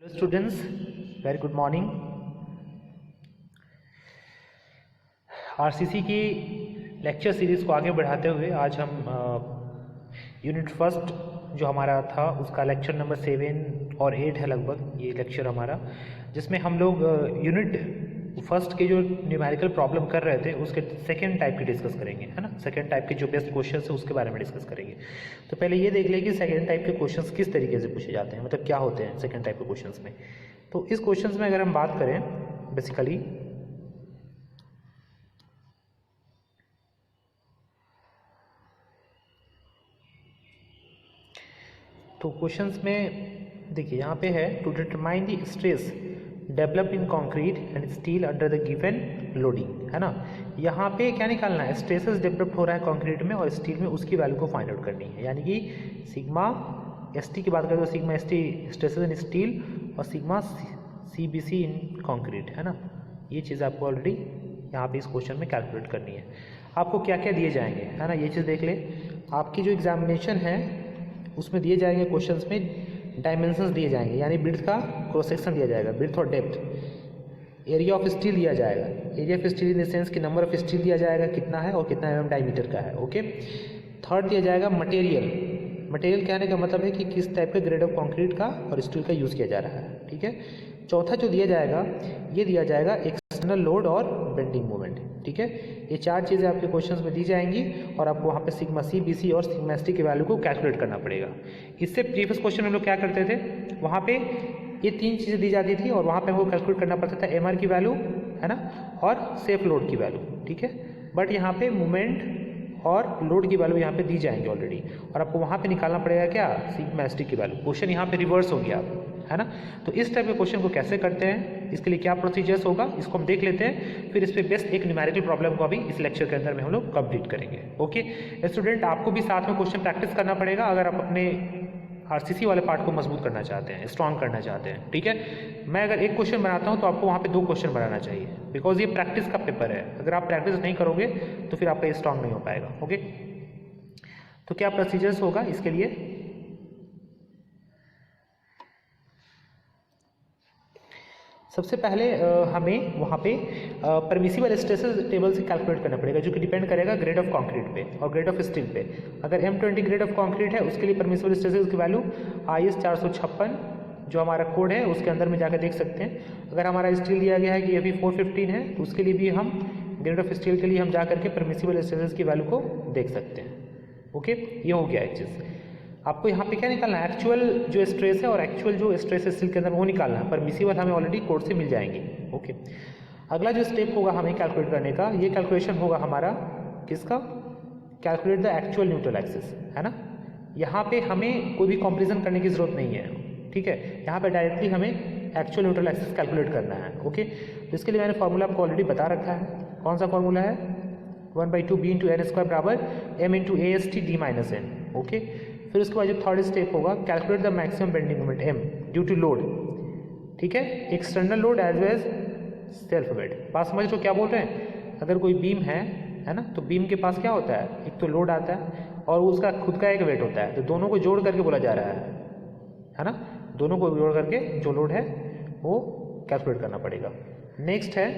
Hello students, very good morning. RCC की lecture series को आगे बढ़ाते हुए आज हम यूनिट फर्स्ट जो हमारा था उसका लेक्चर नंबर 7 और 8 है लगभग ये लेक्चर हमारा, जिसमें हम लोग यूनिट फर्स्ट के जो न्यूमेरिकल प्रॉब्लम कर रहे थे उसके सेकेंड टाइप की डिस्कस करेंगे, है ना। सेकेंड टाइप के जो बेस्ट क्वेश्चन है उसके बारे में डिस्कस करेंगे। तो पहले ये देख लें कि सेकेंड टाइप के क्वेश्चंस किस तरीके से पूछे जाते हैं, मतलब क्या होते हैं सेकेंड टाइप के क्वेश्चंस में। तो इस क्वेश्चंस में अगर हम बात करें बेसिकली तो क्वेश्चंस में देखिए यहाँ पे है to determine the stress develop in concrete and steel under the given loading, है ना। यहाँ पे क्या निकालना है, स्ट्रेसेस डेवलप हो रहा है कंक्रीट में और स्टील में, उसकी वैल्यू को फाइंड आउट करनी है। यानी कि सिग्मा एस टी की बात करें तो sigma s t stresses in steel और sigma c b c in concrete, है ना। ये चीज़ आपको ऑलरेडी यहाँ पे इस क्वेश्चन में कैलकुलेट करनी है। आपको क्या क्या दिए जाएंगे, है ना, ये चीज़ देख ले। आपकी जो एग्जामिनेशन है उसमें दिए जाएंगे क्वेश्चंस में डायमेंशंस दिए जाएंगे, यानी ब्रेड्थ का क्रॉस सेक्शन दिया जाएगा, ब्रेड्थ और डेप्थ। एरिया ऑफ स्टील दिया जाएगा, area of steel in the sense कि नंबर ऑफ स्टील दिया जाएगा कितना है और कितना mm डायमीटर का है, ओके। थर्ड दिया जाएगा मटेरियल। मटेरियल कहने का मतलब है कि किस टाइप के ग्रेड ऑफ कंक्रीट का और स्टील का यूज़ किया जा रहा है, ठीक है। चौथा जो दिया जाएगा ये दिया जाएगा एक्सटर्नल लोड और बेंडिंग मोमेंट, ठीक है। ये चार चीज़ें आपके क्वेश्चंस में दी जाएंगी और आपको वहाँ पे सिग्मा सी बी सी और सिग्मा एस टी की वैल्यू को कैलकुलेट करना पड़ेगा। इससे प्रीवियस क्वेश्चन में हम लोग क्या करते थे, वहाँ पे ये तीन चीज़ें दी जाती थी और वहाँ पे हमको कैलकुलेट करना पड़ता था एम आर की वैल्यू, है ना, और सेफ लोड की वैल्यू, ठीक है। बट यहाँ पे मोमेंट और लोड की वैल्यू यहाँ पे दी जाएंगे ऑलरेडी और आपको वहाँ पे निकालना पड़ेगा क्या, सिग्मा एस टी की वैल्यू। क्वेश्चन यहाँ पे रिवर्स हो गया, है ना। तो इस टाइप के क्वेश्चन को कैसे करते हैं, इसके लिए क्या प्रोसीजर्स होगा, इसको हम देख लेते हैं। फिर इस पर बेस्ट एक न्यूमेरिकल प्रॉब्लम को अभी इस लेक्चर के अंदर में हम लोग कंप्लीट करेंगे, ओके। स्टूडेंट, आपको भी साथ में क्वेश्चन प्रैक्टिस करना पड़ेगा अगर आप अपने आरसीसी वाले पार्ट को मजबूत करना चाहते हैं, स्ट्रॉन्ग करना चाहते हैं, ठीक है। मैं अगर एक क्वेश्चन बनाता हूँ तो आपको वहाँ पे 2 क्वेश्चन बनाना चाहिए, बिकॉज ये प्रैक्टिस का पेपर है। अगर आप प्रैक्टिस नहीं करोगे तो फिर आपका ये स्ट्रॉन्ग नहीं हो पाएगा, ओके। तो क्या प्रोसीजर्स होगा इसके लिए, सबसे पहले हमें वहाँ पे परमिसिबल स्ट्रेसेस टेबल से कैलकुलेट करना पड़ेगा, जो कि डिपेंड करेगा ग्रेड ऑफ कंक्रीट पे और ग्रेड ऑफ स्टील पे। अगर M20 ग्रेड ऑफ कंक्रीट है उसके लिए परमिसिबल स्ट्रेसेस की वैल्यू IS 456 जो हमारा कोड है उसके अंदर में जाकर देख सकते हैं। अगर हमारा स्टील दिया गया है कि FE 415 है तो उसके लिए भी हम ग्रेड ऑफ स्टील के लिए हम जा करके परमिसिबल स्ट्रेसेस की वैल्यू को देख सकते हैं, ओके। ये हो गया एक चीज़। आपको यहाँ पे क्या निकालना है, एक्चुअल जो स्ट्रेस है और एक्चुअल जो स्ट्रेस है स्टील के अंदर वो निकालना है। परमिसिबल हमें ऑलरेडी कोड से मिल जाएंगे, ओके। अगला जो स्टेप होगा हमें कैलकुलेट करने का, ये कैलकुलेशन होगा हमारा किसका, calculate the actual neutral axis, है ना। यहाँ पे हमें कोई भी कंपेरिजन करने की जरूरत नहीं है, ठीक है। यहाँ पे डायरेक्टली हमें एक्चुअल न्यूट्रल एक्सिस कैलकुलेट करना है, ओके। तो इसके लिए मैंने फॉर्मूला आपको ऑलरेडी बता रखा है। कौन सा फॉर्मूला है, 1/2 b इंटू एन स्क्वायर बराबर m into A S T D minus n, okay. फिर उसके बाद जो थर्ड स्टेप होगा, calculate the maximum bending moment m due to load, ठीक है, external load as well as self weight. बात समझ लो क्या बोल रहे हैं। अगर कोई बीम है ना, तो बीम के पास क्या होता है, एक तो लोड आता है और उसका खुद का एक वेट होता है, तो दोनों को जोड़ करके बोला जा रहा है ना। दोनों को जोड़ करके जो लोड है वो कैलकुलेट करना पड़ेगा। नेक्स्ट है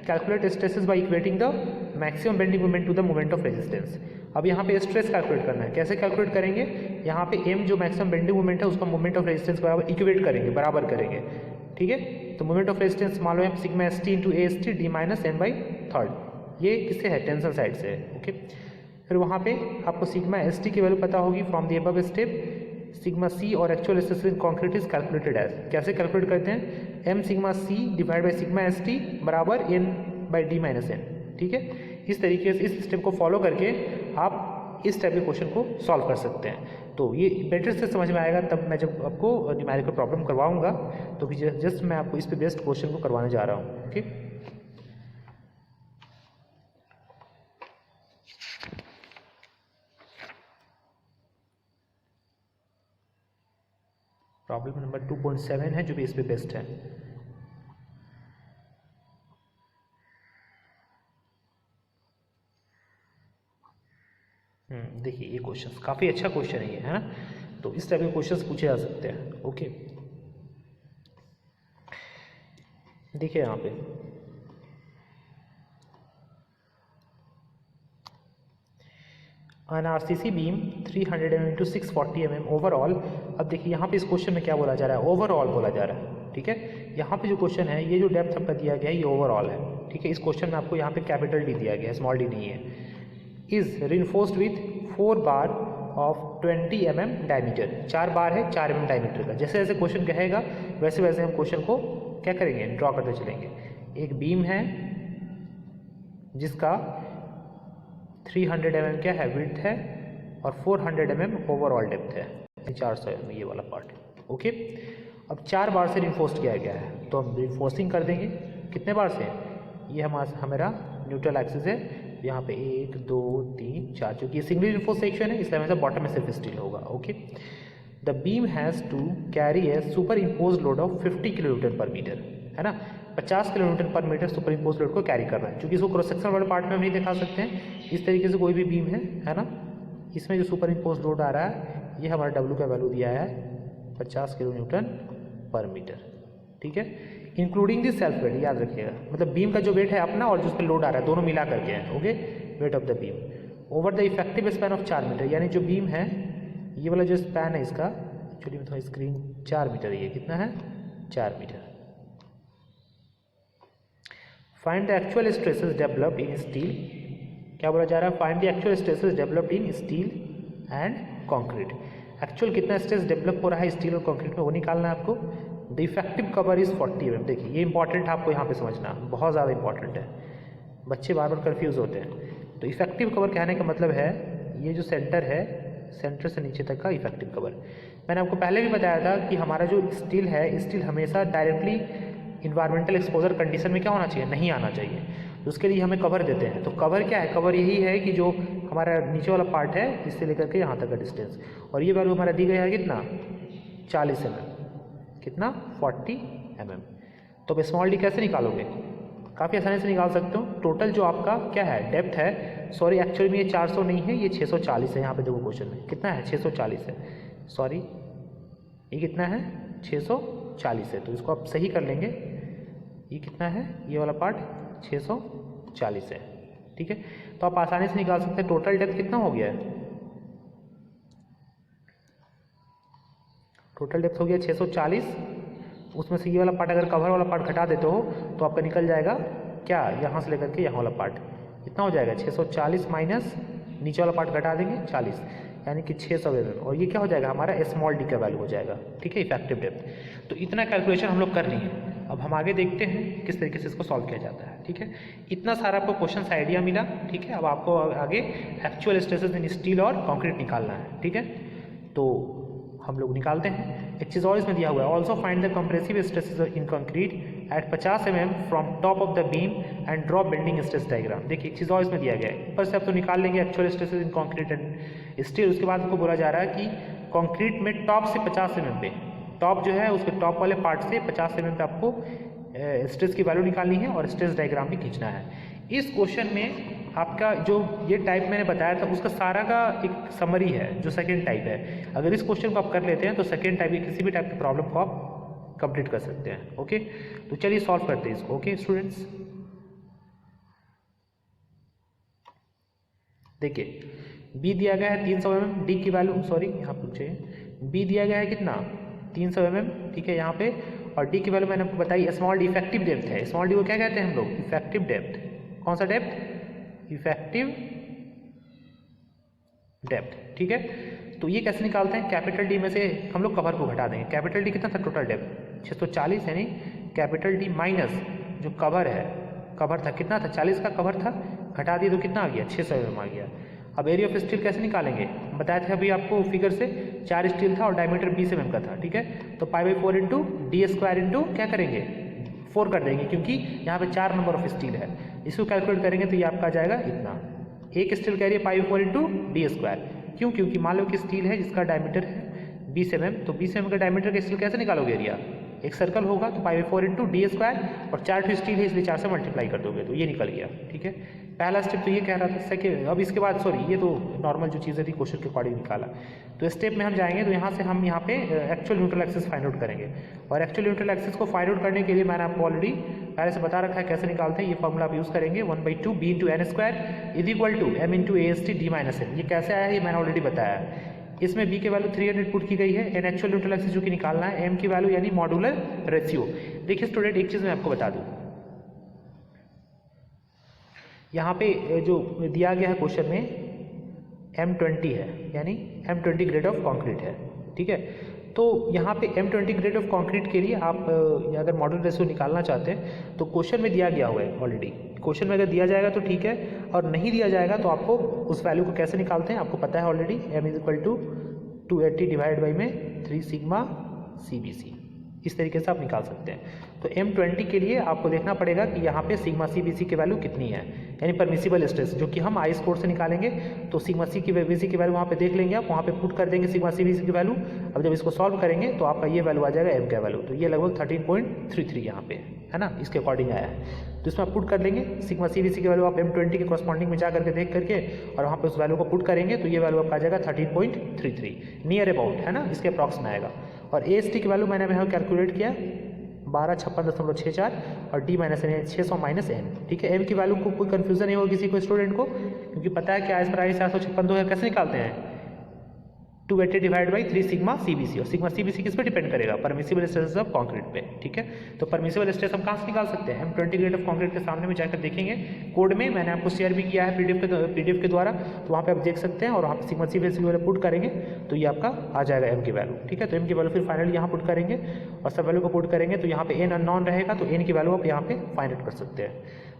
calculate stresses by equating the maximum bending moment to the moment of resistance. अब यहाँ पे स्ट्रेस कैलकुलेट करना है, कैसे कैलकुलेट करेंगे, यहाँ पे m जो मैक्सिमम बेंडिंग मोमेंट है उसका मोमेंट ऑफ रेजिस्टेंस बराबर इक्वेट करेंगे, बराबर करेंगे, ठीक है। तो मोमेंट ऑफ रेजिस्टेंस मान लो sigma s t into A S T D minus n by third, ये किससे है, टेंशन साइड से है, ओके। फिर वहाँ पे आपको सिग्मा एस टी की वैल्यू पता होगी from the above step. Sigma c और actual stress in concrete is calculated as, कैसे कैलकुलेट करते हैं, m sigma c divide by sigma s t बराबर n by d minus n, ठीक है। इस तरीके से इस स्टेप को फॉलो करके आप इस टाइप के क्वेश्चन को सॉल्व कर सकते हैं। तो ये बेटर से समझ में आएगा तब मैं जब आपको न्यूमेरिकल प्रॉब्लम करवाऊंगा, तो जस्ट मैं आपको इस पे बेस्ट क्वेश्चन को करवाने जा रहा हूँ, ओके। प्रॉब्लम नंबर 2.7 है जो भी इस पे बेस्ट है। देखिए ये क्वेश्चन काफ़ी अच्छा क्वेश्चन है ये, है ना। तो इस टाइप के क्वेश्चंस पूछे जा सकते हैं, ओके। देखिए यहाँ पे an RCC beam 300 mm into 640 mm overall. अब देखिए यहाँ पे इस क्वेश्चन में क्या बोला जा रहा है, ओवरऑल बोला जा रहा है, ठीक है। यहाँ पे जो क्वेश्चन है, ये जो डेप्थ आपका दिया गया है ये ओवरऑल है, ठीक है। इस क्वेश्चन में आपको यहाँ पे कैपिटल डी दिया गया है, स्मॉल डी नहीं है। Is reinforced with 4 bar of 20 mm diameter, 4 बार है 4 mm डायमीटर का। जैसे जैसे क्वेश्चन कहेगा वैसे वैसे हम क्वेश्चन को क्या करेंगे, ड्रॉ करते चलेंगे। एक बीम है जिसका 300 mm क्या है, विड्थ है, और 400 mm ओवरऑल डेप्थ है, 400 mm ये वाला पार्ट, ओके। अब 4 बार से रिइंफोर्स किया गया है, तो हम रिइंफोर्सिंग कर देंगे। कितने बार से, ये हमारा न्यूट्रल एक्सिस है, यहाँ पे 1 2 3 4, क्योंकि ये सिंगल रिइंफोर्स सेक्शन है इसलिए हमेशा बॉटम में सिर्फ स्टील होगा, okay. The beam has to carry a super impose load of 50 kilonewton per metre, है ना। 50 kilonewton per metre super impose load को कैरी करना है। क्योंकि इसको क्रॉस सेक्शन वाले पार्ट में हम नहीं दिखा सकते हैं, इस तरीके से कोई भी बीम है ना, इसमें जो सुपर इम्पोज लोड आ रहा है ये हमारा डब्ल्यू का वैल्यू दिया है 50 किलोन्यूटन पर मीटर, ठीक है। इंक्लूडिंग दी सेल्फ वेट, याद रखिएगा, मतलब बीम का जो वेट है अपना और जो उस पर लोड आ रहा है दोनों मिला करके है, okay. Weight of the beam over the effective span of 4 metre, यानी जो बीम है ये वाला जो स्पैन है इसका, एक्चुअली में थोड़ा स्क्रीन 4 मीटर, ये कितना है 4 metre. Find the actual stresses developed in steel, क्या बोला जा रहा है, find the actual stresses developed in steel and concrete. Actual कितना स्ट्रेस डेवलप हो रहा है स्टील और कंक्रीट में वो निकालना है आपको। The effective cover is 40 mm, देखिए ये इंपॉर्टेंट है आपको यहाँ पे समझना, बहुत ज़्यादा इंपॉर्टेंट है, बच्चे बार बार कन्फ्यूज होते हैं। तो इफेक्टिव कवर कहने का मतलब है ये जो सेंटर है, सेंटर से नीचे तक का इफेक्टिव कवर। मैंने आपको पहले भी बताया था कि हमारा जो स्टील है, स्टील हमेशा डायरेक्टली इन्वायरमेंटल एक्सपोजर कंडीशन में क्या होना चाहिए, नहीं आना चाहिए, तो उसके लिए हमें कवर देते हैं। तो कवर क्या है, कवर यही है कि जो हमारा नीचे वाला पार्ट है इससे लेकर के यहाँ तक का डिस्टेंस, और ये वैल्यू हमारा दी गई है कितना 40 mm, कितना 40 mm। तो अब स्मॉल डी कैसे निकालोगे, काफ़ी आसानी से निकाल सकते हो। टोटल जो आपका क्या है डेप्थ है, सॉरी एक्चुअली में ये 400 नहीं है, ये 640 है। यहाँ पे देखो क्वेश्चन में कितना है 640 है, सॉरी ये कितना है 640 है, तो इसको आप सही कर लेंगे। ये कितना है, ये वाला पार्ट 640 है, ठीक है। तो आप आसानी से निकाल सकते हैं टोटल डेप्थ कितना हो गया है, टोटल डेप्थ हो गया 640, उसमें से ये वाला पार्ट अगर कवर वाला पार्ट घटा देते हो तो आपका निकल जाएगा क्या, यहाँ से लेकर के यहाँ वाला पार्ट कितना हो जाएगा 640 माइनस नीचे वाला पार्ट घटा देंगे 40, यानी कि 600 mm, और ये क्या हो जाएगा हमारा स्मॉल डी का वैल्यू हो जाएगा, ठीक है, इफेक्टिव डेप्थ। तो इतना कैलकुलेशन हम लोग कर लिए। अब हम आगे देखते हैं किस तरीके से इसको सॉल्व किया जाता है, ठीक है। इतना सारा आपको क्वेश्चन आइडिया मिला, ठीक है। अब आपको आगे एक्चुअल स्ट्रेसेस इन स्टील और कंक्रीट निकालना है, ठीक है। तो हम लोग निकालते हैं। एक चीज़ और इसमें दिया हुआ है, also find the compressive stresses in concrete eight 50 mm from top of the beam and draw bending stress diagram. देखिए एक चीज़ और इसमें दिया गया है, ऊपर से आप तो निकाल लेंगे actual stresses in concrete and steel. उसके बाद आपको बोला जा रहा है कि कंक्रीट में टॉप से 50 mm पे, टॉप जो है उसके टॉप वाले पार्ट से 50 mm पे आपको स्ट्रेस की वैल्यू निकालनी है और स्ट्रेस डायग्राम भी खींचना है। इस क्वेश्चन में आपका जो ये टाइप मैंने बताया था उसका सारा का एक समरी है जो सेकेंड टाइप है। अगर इस क्वेश्चन को आप कर लेते हैं तो सेकेंड टाइप की किसी भी टाइप की प्रॉब्लम को आप कंप्लीट कर सकते हैं, ओके। तो चलिए सॉल्व करते हैं इसको, ओके स्टूडेंट्स। देखिए बी दिया गया है 300 mm, डी की वैल्यू सॉरी यहाँ पूछे, बी दिया गया है कितना 300 mm, ठीक है यहाँ पे, और डी की वैल्यू मैंने आपको बताई स्मॉल डी इफेक्टिव डेप्थ है। स्मॉल डी को क्या कहते हैं हम लोग, इफेक्टिव डेप्थ। कौन सा डेप्थ, इफेक्टिव डेप्थ, ठीक है। तो ये कैसे निकालते हैं, कैपिटल डी में से हम लोग कवर को घटा देंगे। कैपिटल डी कितना था टोटल डेप्थ 640, यानी कैपिटल डी माइनस जो कवर है, कवर था कितना था 40 का कवर था, घटा दिए तो कितना आ गया 600 mm आ गया। अब एरिया ऑफ स्टील कैसे निकालेंगे, बताए थे अभी आपको फिगर से, 4 स्टील था और डायमीटर 20 mm का था, ठीक है। तो π/4 इंटू डी स्क्वायर इंटू क्या करेंगे 4 कर देंगे, क्योंकि यहाँ पे 4 नंबर ऑफ स्टील है। इसको कैलकुलेट करेंगे तो ये आपका आ जाएगा इतना, एक स्टील का एरिया π/4 इंटू डी स्क्वायर। क्यों, क्योंकि मान लो कि स्टील है जिसका डायमीटर है 20 mm, तो 20 mm का डायमीटर का स्टील कैसे निकालोगे एरिया, एक सर्कल होगा तो pi by 4 into D square, और 4 तो स्टील है इसलिए 4 से मल्टीप्लाई कर दोगे तो ये निकल गया। ठीक है, पहला स्टेप तो ये कह रहा था। सेकेंड, अब इसके बाद सॉरी ये तो नॉर्मल जो चीज़ें थी क्वेश्चन के अकॉर्डिंग निकाला। तो स्टेप में हम जाएंगे तो यहाँ से हम यहाँ पे actual neutral axis find out करेंगे, और एक्चुअल न्यूट्रल एक्सिस को फाइंड आउट करने के लिए मैंने आपको ऑलरेडी पहले से बता रखा है कैसे निकालते हैं। ये फॉर्मूला आप यूज़ करेंगे 1/2 b into n square is equal to m into A S T D minus n. ये कैसे आया है ये मैंने ऑलरेडी बताया है। इसमें b के वैल्यू 300 पुट की गई है, एन एक्चुअल न्यूट्रल एक्सिस जो कि निकालना है, m की वैल्यू यानी मॉड्यूलर रेशियो। देखिए स्टूडेंट एक चीज़ मैं आपको बता दूँ, यहाँ पे जो दिया गया है क्वेश्चन में M20 है, यानी M20 ग्रेड ऑफ कंक्रीट है। ठीक है, तो यहाँ पे M20 ग्रेड ऑफ कंक्रीट के लिए आप अगर मॉडल रेशियो निकालना चाहते हैं तो क्वेश्चन में दिया गया हुआ है ऑलरेडी। क्वेश्चन में अगर दिया जाएगा तो ठीक है, और नहीं दिया जाएगा तो आपको उस वैल्यू को कैसे निकालते हैं आपको पता है already. M is equal to 280 divide by में 3 सिग्मा CBC, इस तरीके से आप निकाल सकते हैं। तो M20 के लिए आपको देखना पड़ेगा कि यहाँ पे सिग्मा CBC की वैल्यू कितनी है, यानी परमिसिबल स्ट्रेस, जो कि हम आई स्कोर से निकालेंगे। तो सिग्मा C की BC की वैल्यू वहाँ पे देख लेंगे आप, वहाँ पे पुट कर देंगे सिग्मा CBC की वैल्यू। अब जब इसको सॉल्व करेंगे तो आपका ये वैल्यू आ जाएगा M का वैल्यू, तो ये लगभग 13.33 यहाँ पे है ना, इसके अकॉर्डिंग आया है। तो इसमें आप पुट कर लेंगे सिग्मा CBC की वैल्यू आप M20 के कॉरस्पॉन्डिंग में जा करके देख करके और वहाँ पे उस वैल्यू को पुट करेंगे तो ये वैल्यू आपका आ जाएगा 13.33, नियर अबाउट है ना, इसके अप्रॉक्स में आएगा। और AST की वैल्यू मैंने यहाँ कैलकुलेट किया 1256.64 और D minus n 600 minus n. ठीक है, M की वैल्यू को कोई कन्फ्यूजन नहीं होगा किसी को स्टूडेंट को, क्योंकि पता है कि आइस प्राइस 456 कैसे निकालते हैं, 280 डिवाइड बाई 3 सिग्मा CBC, और सिग्मा CBC किस पे डिपेंड करेगा, परमिसिबल स्ट्रेस ऑफ कंक्रीट पे। ठीक है, तो परमिसिबल स्ट्रेस हम कहाँ से निकाल सकते हैं, M20 ग्रेड ऑफ कंक्रीट के सामने में जाकर देखेंगे, कोड में मैंने आपको शेयर भी किया है PDF के द्वारा, तो वहाँ पे आप देख सकते हैं, और वहाँ पे सिग्मा CBC की वैल्यू पुट करेंगे तो ये आपका आ जाएगा M की वैल्यू। ठीक है, तो M की वैल्यू फिर फाइनली यहाँ पुट करेंगे और सब वैल्यू को पुट करेंगे तो यहाँ पे n अननोन रहेगा, तो n की वैल्यू आप यहाँ पे फाइंड आउट कर सकते हैं।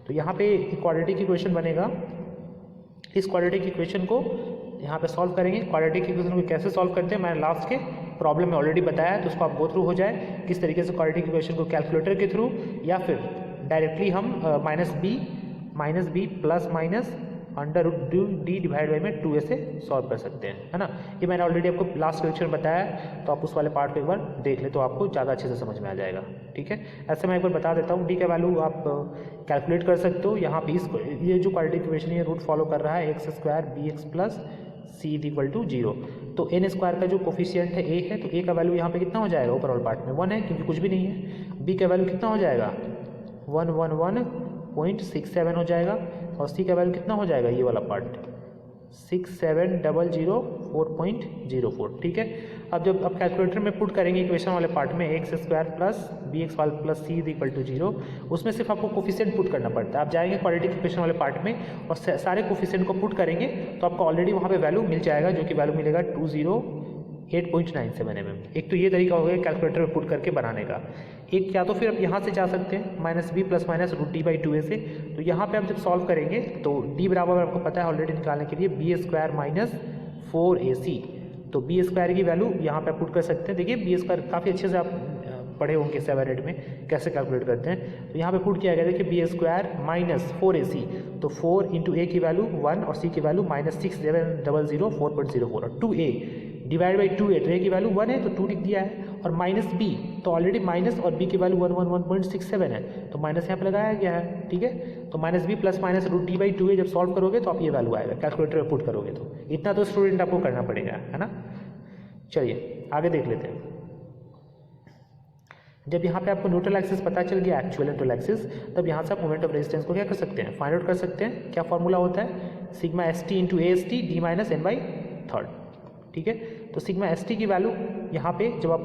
तो यहाँ पे क्वाड्रेटिक इक्वेशन बनेगा, इस क्वाड्रेटिक इक्वेशन को यहाँ पे सॉल्व करेंगे। क्वाड्रेटिक इक्वेशन को कैसे सॉल्व करते हैं मैंने लास्ट के प्रॉब्लम में ऑलरेडी बताया है, तो उसको आप गो थ्रू हो जाए किस तरीके से क्वाड्रेटिक इक्वेशन को कैलकुलेटर के थ्रू या फिर डायरेक्टली हम minus B plus minus under root D divide by में 2a से सॉल्व कर सकते हैं, है ना। ये मैंने ऑलरेडी आपको लास्ट लेक्चर में बताया है, तो आप उस वाले पार्ट को एक बार देख ले तो आपको ज़्यादा अच्छे से समझ में आ जाएगा। ठीक है, ऐसे मैं एक बार बता देता हूँ, डी का वैल्यू आप कैलकुलेट कर सकते हो। यहाँ पे ये जो क्वाड्रेटिक इक्वेशन ये रूट फॉलो कर रहा है x² bx plus c equal to 0। तो n स्क्वायर का जो कोफिशिएंट है a है, तो a का वैल्यू यहाँ पे कितना हो जाएगा, ओवरऑल पार्ट में 1 है क्योंकि कुछ भी नहीं है। b का वैल्यू कितना हो जाएगा 111.67 हो जाएगा, और c का वैल्यू कितना हो जाएगा ये वाला पार्ट 670004.04। ठीक है, अब जब आप कैलकुलेटर में पुट करेंगे इक्वेशन वाले पार्ट में x² प्लस bx वाला प्लस c इक्वल टू 0, उसमें सिर्फ आपको कोफिशिएंट पुट करना पड़ता है। आप जाएंगे क्वाड्रेटिक इक्वेशन वाले पार्ट में और सारे कोफिशिएंट को पुट करेंगे तो आपको ऑलरेडी वहाँ पे वैल्यू मिल जाएगा, जो कि वैल्यू मिलेगा 208.97 mm। एक तो ये तरीका हो गया कैलकुलेटर में पुट करके बनाने का। एक या तो फिर आप यहाँ से जा सकते हैं -b plus minus root D by 2a से। तो यहाँ पे आप जब सॉल्व करेंगे तो d बराबर आपको पता है ऑलरेडी निकालने के लिए b² माइनस 4ac, तो b² की वैल्यू यहाँ पे आप पुट कर सकते हैं। देखिए b² काफ़ी अच्छे से आप पढ़े होंगे 7-8 में कैसे कैलकुलेट करते हैं। तो यहाँ पे पुट किया गया देखिए b² माइनस 4ac, तो 4 इंटू a की वैल्यू 1 और c की वैल्यू -6700 और 2a डिवाइड बाई 2a, तो a की वैल्यू 1 है तो 2 लिख दिया है, और माइनस b तो ऑलरेडी माइनस और b की वैल्यू 111.67 है तो माइनस यहाँ पे लगाया गया है। ठीक है, तो -b plus minus root D by 2a जब सॉल्व करोगे तो आप ये वैल्यू आएगा, कैलकुलेटर में पुट करोगे तो इतना तो स्टूडेंट आपको करना पड़ेगा, है ना। चलिए आगे देख लेते हैं। जब यहाँ पे आपको न्यूट्रल एक्सिस पता चल गया, एक्चुअल न्यूट्रल एक्सिस, तब यहाँ से आप मोमेंट ऑफ रेजिस्टेंस को क्या कर सकते हैं, फाइंड आउट कर सकते हैं। क्या फॉर्मूला होता है, sigma ST into AST d minus n by 3। ठीक है, तो सिग्मा ST की वैल्यू यहाँ पे जब आप,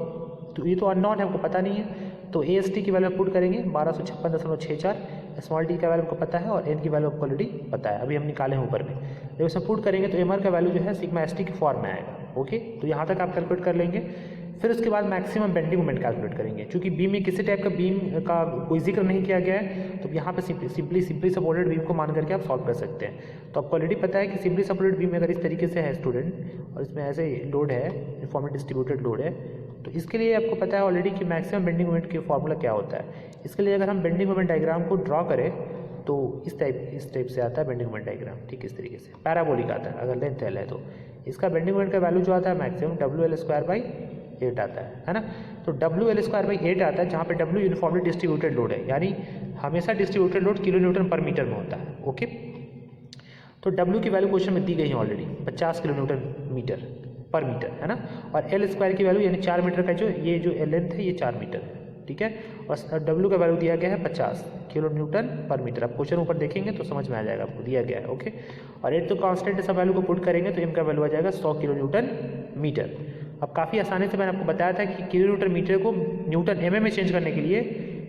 तो ये तो अननोन है हमको पता नहीं है, तो AST की वैल्यू पुट करेंगे 1256.64, स्मॉल टी का वैल्यू आपको पता है और n की वैल्यू आपको ऑलरेडी पता है, अभी हम निकाले हैं ऊपर में। जब इसमें पुट करेंगे तो MR का वैल्यू जो है सिग्मा ST की फॉर्म में आएगा। ओके, तो यहाँ तक आप कैलकुलेट कर लेंगे। फिर उसके बाद मैक्सिमम बेंडिंग मोमेंट कैलकुलेट करेंगे, क्योंकि बीम में किसी टाइप का बीम का कोई जिक्र नहीं किया गया है, तो यहाँ पे सिंपली सपोर्टेड बीम को मान करके आप सॉल्व कर सकते हैं। तो आपको ऑलरेडी पता है कि सिंपली सपोर्टेड बीम अगर इस तरीके से है स्टूडेंट, और इसमें ऐसे लोड है, यूनिफॉर्मली डिस्ट्रीब्यूटेड लोड है, तो इसके लिए आपको पता है ऑलरेडी कि मैक्सिमम बेंडिंग मोमेंट की फॉर्मूला क्या होता है। इसके लिए अगर हम बेंडिंग मोमेंट डायग्राम को ड्रॉ करें तो इस टाइप से आता है बेंडिंग मोमेंट डायग्राम। ठीक इस तरीके से पैराबोलिक आता है, अगर लेंथ L है तो इसका बेंडिंग मोमेंट का वैल्यू जो आता है मैक्सिमम WL² बाई 8 आता है ना। तो WL²/8 आता है, जहाँ पे W यूनिफॉर्मली डिस्ट्रीब्यूटेड लोड है, यानी हमेशा डिस्ट्रीब्यूटेड लोड kN/m में होता है। ओके, तो W की वैल्यू क्वेश्चन में दी गई है ऑलरेडी 50 kN/m है ना। और L² की वैल्यू यानी 4 मीटर का ये जो लेंथ है ये 4 मीटर है, ठीक है। और W का वैल्यू दिया गया है 50 kN/m। अब क्वेश्चन ऊपर देखेंगे तो समझ में आ जाएगा, आपको दिया गया है। ओके, और एक तो कांस्टेंट सब वैल्यू को पुट करेंगे तो M का वैल्यू आ जाएगा 100 kN/m। अब काफ़ी आसानी से मैंने आपको बताया था कि kN/m को Nm में चेंज करने के लिए,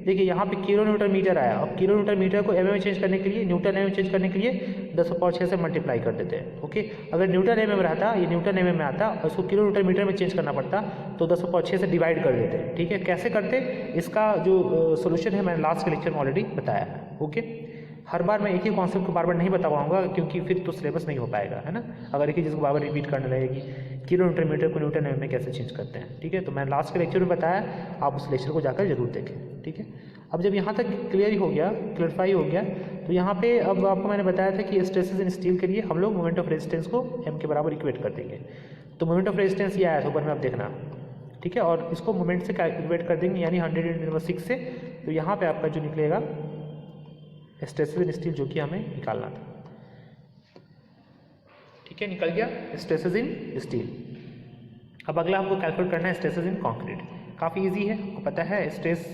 देखिए यहाँ पे kN/m आया, अब kN/m को mm में चेंज करने के लिए, Nm में चेंज करने के लिए 10⁻6 से मल्टीप्लाई कर देते हैं। ओके, अगर Nm रहता, ये Nm में आता और उसको kN/m में चेंज करना पड़ता तो 10⁻6 से डिवाइड कर देते, ठीक है। कैसे करते, इसका जो सोल्यूशन है मैंने लास्ट के लेक्चर में ऑलरेडी बताया है। ओके, हर बार मैं एक ही कॉन्सेप्ट को बार बार नहीं बता पाऊंगा, क्योंकि फिर तो सिलेबस नहीं हो पाएगा, है ना, अगर एक ही चीज़ को बार बार रिपीट करने लगेगी। kN/m को Nm में कैसे चेंज करते हैं, ठीक है। तो मैंने लास्ट के लेक्चर में बताया, आप उस लेक्चर को जाकर जरूर देखें, ठीक है। अब जब यहाँ तक क्लियरफाई हो गया, तो यहाँ पे अब आपको मैंने बताया था कि स्ट्रेसेस इन स्टील के लिए हम लोग मोमेंट ऑफ रेजिस्टेंस को M के बराबर इक्वेट कर देंगे। तो मोमेंट ऑफ रेजिस्टेंस ये आया था ऊपर में, आप देखना, ठीक है। और इसको मोमेंट से कैलकुलेट कर देंगे, यानी 100 × 6 से। तो यहाँ पे आपका जो निकलेगा स्ट्रेसेस इन स्टील, जो कि हमें निकालना था, ठीक है, निकल गया स्ट्रेसेस इन स्टील। अब अगला हमको कैलकुलेट करना है स्ट्रेसेस इन कंक्रीट। काफ़ी इजी है, आपको पता है स्ट्रेस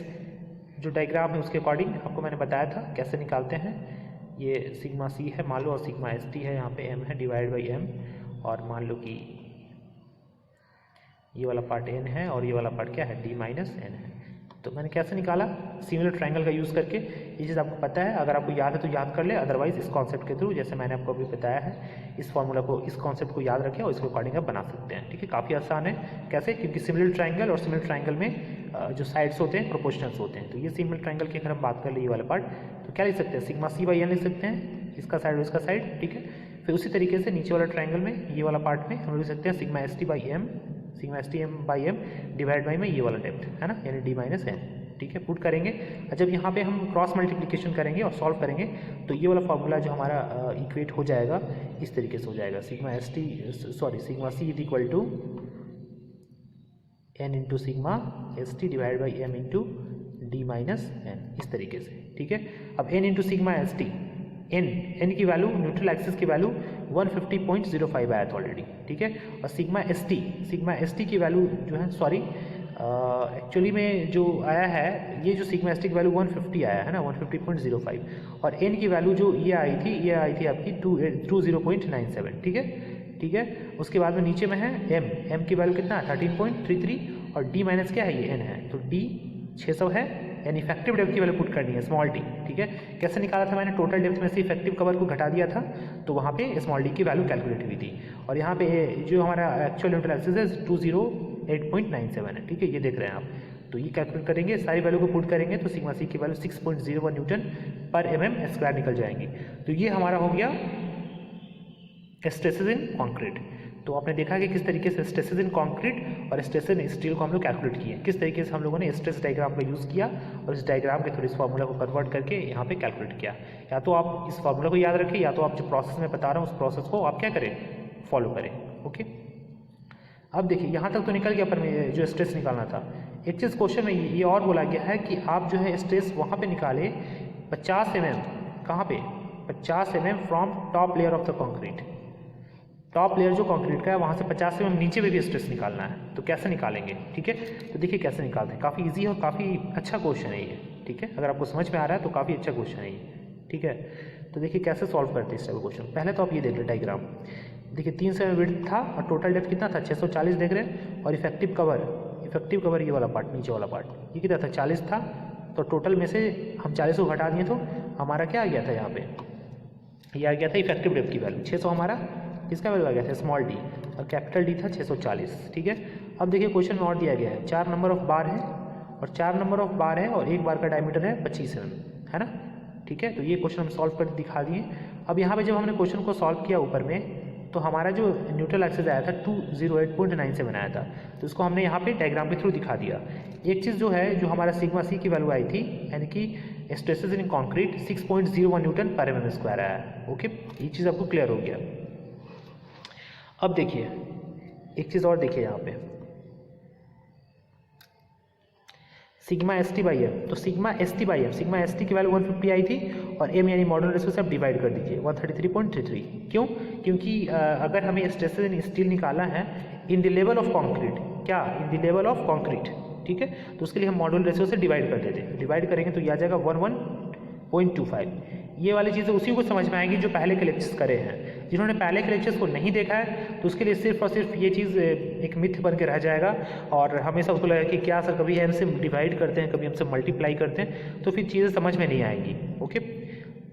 जो डायग्राम है उसके अकॉर्डिंग आपको मैंने बताया था कैसे निकालते हैं। ये सिग्मा C है मान लो, और सिग्मा ST है, यहाँ पे M है /m, और मान लो कि ये वाला पार्ट N है और ये वाला पार्ट क्या है, D-N है। तो मैंने कैसे निकाला, सिमिलर ट्रायंगल का यूज़ करके। ये चीज़ आपको पता है, अगर आपको याद है तो याद कर ले, अदरवाइज इस कॉन्सेप्ट के थ्रू, जैसे मैंने आपको अभी बताया है, इस फॉर्मूला को, इस कॉन्सेप्ट को याद रखें और इसके अकॉर्डिंग आप बना सकते हैं, ठीक है। काफ़ी आसान है, कैसे, क्योंकि सिमिलर ट्रायंगल और सिमिलर ट्रायंगल में जो साइड्स होते हैं प्रोपोर्शनल्स होते हैं। तो ये सिमिलर ट्रायंगल की अगर हम बात कर ले, ये वाला पार्ट, तो क्या लिख सकते हैं, सिग्मा C/n लिख सकते हैं, इसका साइड और इसका साइड, ठीक है। फिर उसी तरीके से नीचे वाला ट्रायंगल में, ये वाला पार्ट में हम लिख सकते हैं सिग्मा ST/m डिवाइड बाई में ये वाला डेप्थ, है ना, यानी D-n, ठीक है। पुट करेंगे, जब यहाँ पे हम क्रॉस मल्टीप्लिकेशन करेंगे और सॉल्व करेंगे तो ये वाला फार्मूला जो हमारा इक्वेट हो जाएगा इस तरीके से हो जाएगा, sigma C = n × sigma ST divide by m × D-n, इस तरीके से, ठीक है। अब n × सिग्मा ST, n की वैल्यू, न्यूट्रल एक्सिस की वैल्यू 150.05 आया था ऑलरेडी, ठीक है। और सिग्मा ST की वैल्यू जो है, एक्चुअली में जो आया है, ये जो सिग्मा ST की वैल्यू 150 आया है ना, 150.05, और n की वैल्यू जो ये आई थी आपकी 20.97, ठीक है। उसके बाद में नीचे में है m की वैल्यू कितना है 13.33, और D- क्या है, ये n है, तो D 600 है, यानी इफेक्टिव डेप्थ की वैल्यू पुट करनी है स्मॉल d, ठीक है। कैसे निकाला था मैंने, टोटल डेप्थ में से इफेक्टिव कवर को घटा दिया था, तो वहाँ पे स्मॉल d की वैल्यू कैलकुलेट हुई थी। और यहाँ पे जो हमारा एक्चुअल न्यूट्रल एक्सिस है 208.97 है, ठीक है, ये देख रहे हैं आप। तो ये कैलकुलेट करेंगे, सारी वैल्यू को पुट करेंगे तो सिग्मा C की वैल्यू 6.01 N/mm² निकल जाएंगी। तो ये हमारा हो गया स्ट्रेसेस इन कंक्रीट। तो आपने देखा कि किस तरीके से स्ट्रेसेस इन कंक्रीट और स्ट्रेसेस इन स्टील को हम लोग कैलकुलेट किए, किस तरीके से हम लोगों ने स्ट्रेस डायग्राम का यूज़ किया और इस डायग्राम के थ्रू इस फार्मूला को कन्वर्ट करके यहाँ पे कैलकुलेट किया। या तो आप इस फार्मूला को याद रखें, या तो आप जो प्रोसेस में बता रहा हूँ उस प्रोसेस को आप क्या करें, फॉलो करें। ओके, अब देखिए यहाँ तक तो निकल गया, पर जो स्ट्रेस निकालना था, एक चीज़ क्वेश्चन में ये और बोला गया है कि आप जो है स्ट्रेस वहाँ पे निकाले 50 mm, कहाँ पे, 50 mm from top layer of the concrete. Top layer जो कंक्रीट का है वहाँ से 50 mm नीचे में भी स्ट्रेस निकालना है, तो कैसे निकालेंगे, ठीक है। तो देखिए कैसे निकालते हैं, काफ़ी इजी है और काफ़ी अच्छा क्वेश्चन है ये, ठीक है। अगर आपको समझ में आ रहा है तो काफ़ी अच्छा क्वेश्चन है ये, ठीक है। तो देखिए कैसे सॉल्व करते हैं इस टाइप क्वेश्चन। पहले तो आप ये देख लें डायग्राम, देखिए 3 से विड्थ था और टोटल डेप्थ कितना था 640 देख रहे हैं, और इफेक्टिव कवर ये वाला पार्ट, नीचे वाला पार्ट, ये कितना था 40 था। तो टोटल में से हम 40 को घटा दिए तो हमारा क्या आ गया था, यहाँ पे ये आ गया था इफेक्टिव डेप्थ की वैल्यू 600, हमारा इसका वैल्यू आ गया था स्मॉल d, और कैपिटल D था 640, ठीक है। अब देखिए क्वेश्चन में और दिया गया है 4 नंबर ऑफ बार है, और 4 नंबर ऑफ बार है, और एक बार का डायमीटर है 25 mm, है ना, ठीक है। तो ये क्वेश्चन हम सॉल्व कर दिखा दिए। अब यहाँ पे जब हमने क्वेश्चन को सॉल्व किया ऊपर में, तो हमारा जो न्यूट्रल एक्सिस आया था 208.97 आया था, तो इसको हमने यहाँ पे डायग्राम के थ्रू दिखा दिया। एक चीज़ जो है, जो हमारा सिग्मा C की वैल्यू आई थी, यानी कि स्ट्रेसेस इन कंक्रीट 6.01 N/mm² आया है। ओके, ये चीज़ आपको क्लियर हो गया। अब देखिए एक चीज़ और देखिए यहाँ पे, sigma s t by m, तो sigma s t by m, sigma s t की वैल्यू 150 आई थी और एम यानी मॉडर्न रेशियो से आप डिवाइड कर दीजिए 133.33। क्यों? क्योंकि अगर हमें स्ट्रेसेस इन स्टील निकालना है in the level of concrete, क्या in the level of concrete, ठीक है, तो उसके लिए हम मॉडर्न रेशियो से डिवाइड कर देते हैं। डिवाइड करेंगे तो ये आ जाएगा 11.25। ये वाली चीज़ें उसी को समझ में आएंगी जो पहले के लेक्चर्स करे हैं। जिन्होंने पहले के लेक्चर्स को नहीं देखा है तो उसके लिए सिर्फ और सिर्फ ये चीज़ एक मिथ बन के रह जाएगा और हमेशा उसको लगेगा कि क्या सर कभी हमसे डिवाइड करते हैं, कभी हमसे मल्टीप्लाई करते हैं, तो फिर चीज़ें समझ में नहीं आएंगी। ओके,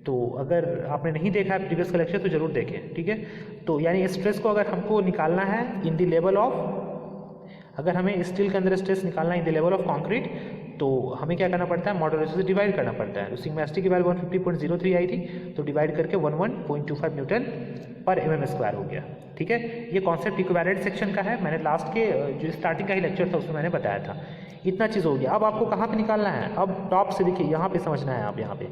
तो अगर आपने नहीं देखा है प्रीवियस का लेक्चर तो जरूर देखें, ठीक है। तो यानी स्ट्रेस को अगर हमको निकालना है इन द लेवल ऑफ, अगर हमें स्टील के अंदर स्ट्रेस निकालना है in the level of concrete, तो हमें क्या करना पड़ता है, मॉडर्न रेशियो से डिवाइड करना पड़ता है। तो सिग्मा एस टी की वैल्यू 150.03 आई थी, तो डिवाइड करके 11.25 न्यूटन पर एमएम स्क्वायर हो गया, ठीक है। ये कॉन्सेप्ट इक्विवेलेंट सेक्शन का है, मैंने लास्ट के जो स्टार्टिंग का ही लेक्चर था उसमें मैंने बताया था। इतना चीज़ हो गया। अब आपको कहाँ पे निकालना है, अब टॉप से देखिए, यहाँ पे समझना है आप, यहाँ पे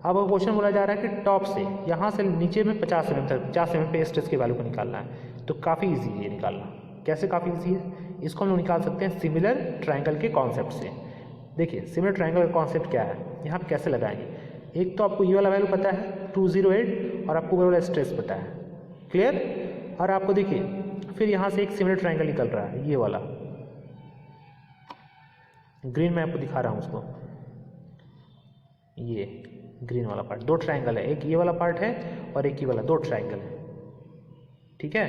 अब क्वेश्चन बोला जा रहा है कि टॉप से यहाँ से नीचे में 50 mm तक, 50 mm पे स्ट्रेस की वैल्यू को निकालना है। तो काफ़ी ईजी है ये निकालना। कैसे काफ़ी ईजी है, इसको हम लोग निकाल सकते हैं सिमिलर ट्रायंगल के कॉन्सेप्ट से। देखिए सिमिलर ट्रायंगल का कॉन्सेप्ट क्या है, यहाँ पे कैसे लगाएंगे। एक तो आपको ये वाला वैल्यू पता है 208 और आपको वाला स्ट्रेस पता है, क्लियर। और आपको देखिए फिर यहाँ से एक सिमिलर ट्रायंगल निकल रहा है, ये वाला ग्रीन में आपको दिखा रहा हूँ उसको, ये ग्रीन वाला पार्ट, दो ट्रायंगल है, एक ये वाला पार्ट है और एक ये वाला, दो ट्रायंगल है, ठीक है।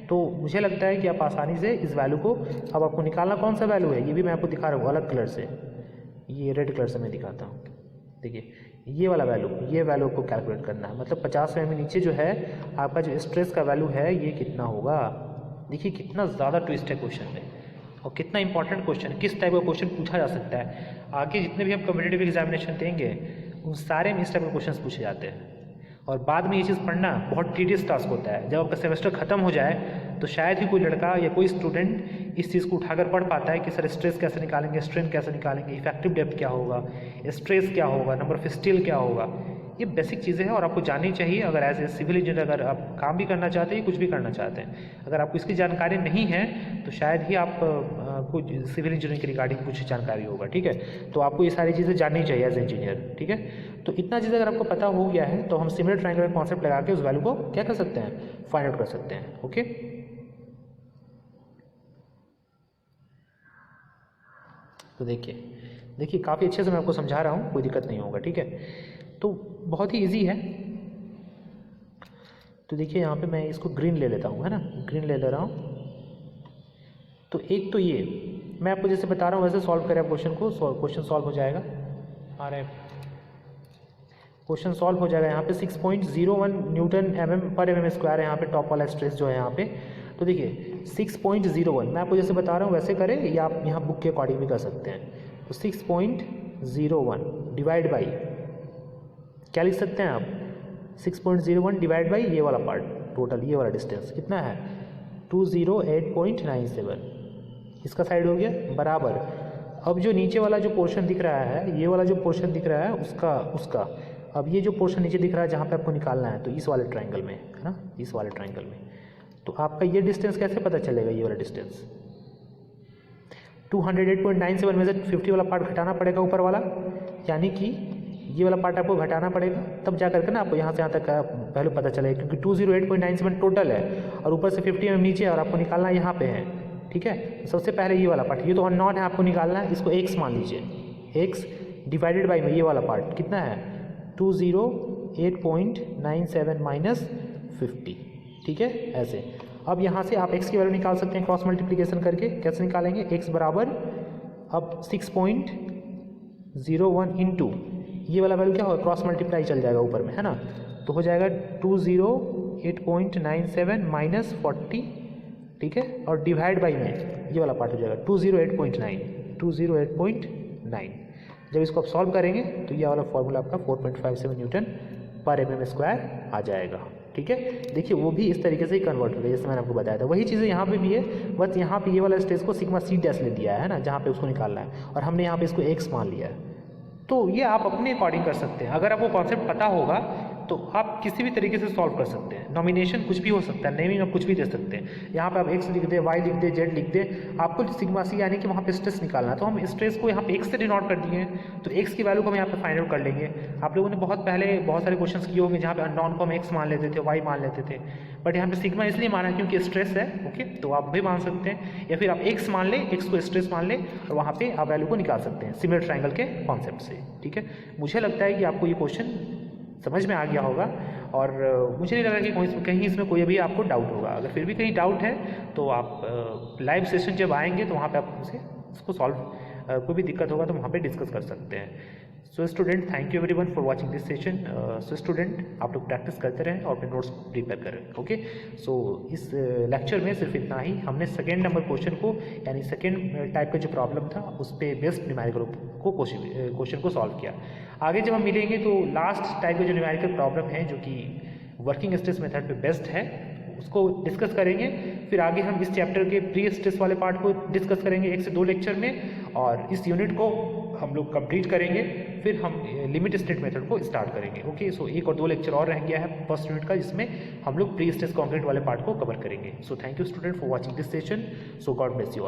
तो मुझे लगता है कि आप आसानी से इस वैल्यू को, अब आपको निकालना कौन सा वैल्यू है ये भी मैं आपको दिखा रहा हूँ अलग कलर से, ये रेड कलर से मैं दिखाता हूँ। देखिए ये वाला वैल्यू, ये वैल्यू को कैलकुलेट करना है, मतलब 50 mm नीचे जो है आपका जो स्ट्रेस का वैल्यू है ये कितना होगा। देखिए कितना ज़्यादा ट्विस्ट है क्वेश्चन में और कितना इंपॉर्टेंट क्वेश्चन है, किस टाइप का क्वेश्चन पूछा जा सकता है। आगे जितने भी हम कॉम्पिटिटिव एग्जामिनेशन देंगे उन सारे में इस टाइप के क्वेश्चन पूछे जाते हैं। और बाद में ये चीज़ पढ़ना बहुत टीडियस टास्क होता है। जब आपका सेमेस्टर खत्म हो जाए तो शायद ही कोई लड़का या कोई स्टूडेंट इस चीज़ को उठाकर पढ़ पाता है कि सर स्ट्रेस कैसे निकालेंगे, स्ट्रेन कैसे निकालेंगे, इफेक्टिव डेप्थ क्या होगा, स्ट्रेस क्या होगा, नंबर ऑफ स्टील क्या होगा। ये बेसिक चीज़ें हैं और आपको जाननी चाहिए अगर एज ए सिविल इंजीनियर अगर आप काम भी करना चाहते हैं, कुछ भी करना चाहते हैं। अगर आपको इसकी जानकारी नहीं है तो शायद ही आप कुछ सिविल इंजीनियरिंग के रिगार्डिंग कुछ जानकारी होगा, ठीक है। तो आपको ये सारी चीज़ें जाननी चाहिए एज ए इंजीनियर, ठीक है। तो इतना चीज़ अगर आपको पता हो गया है तो हम सिमिलर ट्रायंगल कॉन्सेप्ट लगा के उस वैल्यू को क्या कर सकते हैं, फाइंड आउट कर सकते हैं। ओके, तो देखिए काफ़ी अच्छे से मैं आपको समझा रहा हूँ, कोई दिक्कत नहीं होगा, ठीक है। तो बहुत ही इजी है। तो देखिए यहाँ पे मैं इसको ग्रीन ले लेता हूँ, है ना, ग्रीन ले रहा हूँ। तो एक तो ये मैं आपको जैसे बता रहा हूँ वैसे सॉल्व करें क्वेश्चन को, क्वेश्चन सॉल्व हो जाएगा। अरे क्वेश्चन सॉल्व हो जाएगा। यहाँ पे 6.01 न्यूटन mm पर mm स्क्वायर है यहाँ पे टॉप वाला स्ट्रेस जो है यहाँ पे। तो देखिए 6.01 मैं आपको जैसे बता रहा हूँ वैसे करें या आप यहाँ बुक के अकॉर्डिंग भी कर सकते हैं। तो 6.01 डिवाइड बाई क्या लिख सकते हैं आप, 6.01 डिवाइड बाई ये वाला पार्ट, टोटल ये वाला डिस्टेंस कितना है 208.97, इसका साइड हो गया बराबर। अब जो नीचे वाला जो पोर्शन दिख रहा है, ये वाला जो पोर्शन दिख रहा है उसका अब ये जो पोर्शन नीचे दिख रहा है जहाँ पे आपको निकालना है, तो इस वाले ट्रायंगल में है ना, इस वाले ट्रायंगल में। तो आपका ये डिस्टेंस कैसे पता चलेगा, ये वाला डिस्टेंस 208.97 में से 50 वाला पार्ट घटाना पड़ेगा ऊपर वाला, यानी कि ये वाला पार्ट आपको घटाना पड़ेगा, तब जा करके ना आपको यहाँ से यहाँ तक का वैल्यू पता चलेगा। क्योंकि 208.97 टोटल है और ऊपर से 50 mm नीचे है और आपको निकालना यहाँ पे है, ठीक है। तो सबसे पहले ये वाला पार्ट, ये तो नॉट है, आपको निकालना है, इसको x मान लीजिए, x डिवाइडेड बाई में ये वाला पार्ट कितना है 208.97 माइनस 50, ठीक है ऐसे। अब यहाँ से आप x की वैल्यू निकाल सकते हैं क्रॉस मल्टीप्लिकेशन करके। कैसे निकालेंगे, x बराबर अब 6.01 इंटू ये वाला वैल्यू क्या होगा, क्रॉस मल्टीप्लाई चल जाएगा ऊपर में, है ना। तो हो जाएगा 208.97 माइनस 40, ठीक है, और डिवाइड बाई में ये वाला पार्ट हो जाएगा 208.9। जब इसको आप सॉल्व करेंगे तो ये वाला फॉर्मूला आपका 4.57 न्यूटन पर mm स्क्वायर आ जाएगा, ठीक है। देखिए वो भी इस तरीके से ही कन्वर्ट हो गया जैसे मैंने आपको बताया था। वही चीज़ें यहाँ पे भी है, बस यहाँ पे ये वाला स्ट्रेस को सिग्मा सी डैश ले दिया है ना, जहाँ पे उसको निकालना है, और हमने यहाँ पे इसको x मान लिया है। तो ये आप अपने अकॉर्डिंग कर सकते हैं। अगर आपको कॉन्सेप्ट पता होगा तो आप किसी भी तरीके से सॉल्व कर सकते हैं। नॉमिनेशन कुछ भी हो सकता है, नेमिंग आप कुछ भी दे सकते हैं। यहाँ पे आप x लिख दे, y लिख दे, z लिख दे, आपको सिग्मा सी यानी कि वहाँ पे स्ट्रेस निकालना है। तो हम स्ट्रेस को यहाँ पे x से डिनोट कर दिए हैं, तो x की वैल्यू को हम यहाँ पे फाइंड आउट कर लेंगे। आप लोगों ने बहुत पहले बहुत सारे क्वेश्चंस किए होंगे जहाँ पे अननोन को हम x मान लेते थे, y मान लेते थे, बट यहाँ पे सिग्मा इसलिए माना क्योंकि स्ट्रेस है। ओके, तो आप भी मान सकते हैं, या फिर आप x मान ले, x को स्ट्रेस मान ले और वहाँ पे आप वैल्यू को निकाल सकते हैं सिमिलर ट्रायंगल के कॉन्सेप्ट से। ठीक है, मुझे लगता है कि आपको ये क्वेश्चन समझ में आ गया होगा और मुझे नहीं लग रहा कि कहीं इसमें कोई भी आपको डाउट होगा। अगर फिर भी कहीं डाउट है तो आप लाइव सेशन जब आएंगे तो वहाँ पे आप मुझसे इसको सॉल्व कोई भी दिक्कत होगा तो वहाँ पे डिस्कस कर सकते हैं। So student, thank you everyone for watching this session. So student, आप लोग प्रैक्टिस करते रहें और अपने नोट्स प्रिपेयर करें। ओके, सो इस लेक्चर में सिर्फ इतना ही। हमने सेकेंड नंबर क्वेश्चन को यानी सेकेंड टाइप का जो प्रॉब्लम था उस पर बेस्ड न्यूमेरिकल को क्वेश्चन को सॉल्व किया। आगे जब हम मिलेंगे तो लास्ट टाइप का जो न्यूमेरिकल प्रॉब्लम है जो कि वर्किंग स्ट्रेस मेथड पे बेस्ड है उसको डिस्कस करेंगे। फिर आगे हम इस चैप्टर के प्री स्ट्रेस वाले पार्ट को डिस्कस करेंगे 1 से 2 लेक्चर में, और इस यूनिट को हम लोग कंप्लीट करेंगे। फिर हम लिमिट स्टेट मेथड को स्टार्ट करेंगे। ओके, सो 1 और 2 लेक्चर और रह गया है फर्स्ट यूनिट का, जिसमें हम लोग प्री स्ट्रेस कंक्रीट वाले पार्ट को कवर करेंगे। So thank you student for watching this session. So God bless you all.